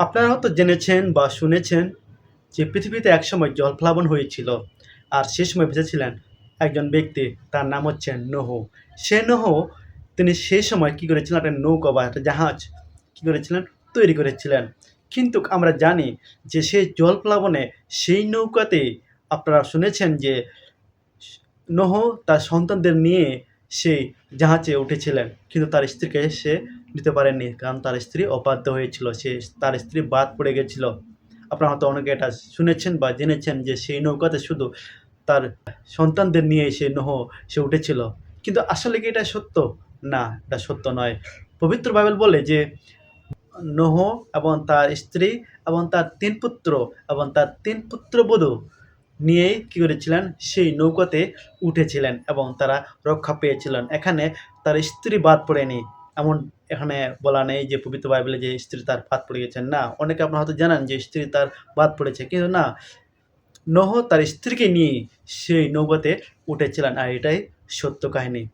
আপনারা হয়তো জেনেছেন বা শুনেছেন যে পৃথিবীতে একসময় জলপ্লাবন হয়েছিল। আর সে সময় বেঁচে ছিলেন একজন ব্যক্তি, তার নাম হচ্ছে নোহ। সে নোহ তিনি সেই সময় কী করেছিলেন? একটা নৌকা বা একটা জাহাজ কী করেছিলেন? তৈরি করেছিলেন। কিন্তু আমরা জানি যে সেই জলপ্লাবনে সেই নৌকাতেই আপনারা শুনেছেন যে নোহ তার সন্তানদের নিয়ে সেই জাহাজে উঠেছিলেন। কিন্তু তার স্ত্রীকে সে নিতে পারেননি। কারণ তার স্ত্রী অবাধ্য হয়েছিল। তার স্ত্রী বাদ পড়ে গেছিল। আপনারা হয়তো অনেকে এটা শুনেছেন বা জেনেছেন যে সেই নৌকাতে শুধু তার সন্তানদের নিয়ে সে উঠেছিল। কিন্তু আসলে কি এটা সত্য? না, এটা সত্য নয়। পবিত্র বাইবেল বলে যে নোহ এবং তার স্ত্রী এবং তার ৩ পুত্র এবং তার ৩ পুত্রবধূ নিয়েই কী করেছিলেন? সেই নৌকাতে উঠেছিলেন এবং তারা রক্ষা পেয়েছিলেন। এখানে তার স্ত্রী বাদ পড়েনি। এমন এখানে বলা নেই যে পবিত্র বাইবেলে যে স্ত্রী তার বাদ পড়ে গেছেন। না, অনেকে আপনারা হয়তো জানেন যে স্ত্রী তার বাদ পড়েছে। কিন্তু না, নোহ তার স্ত্রীকে নিয়ে সেই নৌকাতে উঠেছিলেন। আর এটাই সত্য কাহিনী।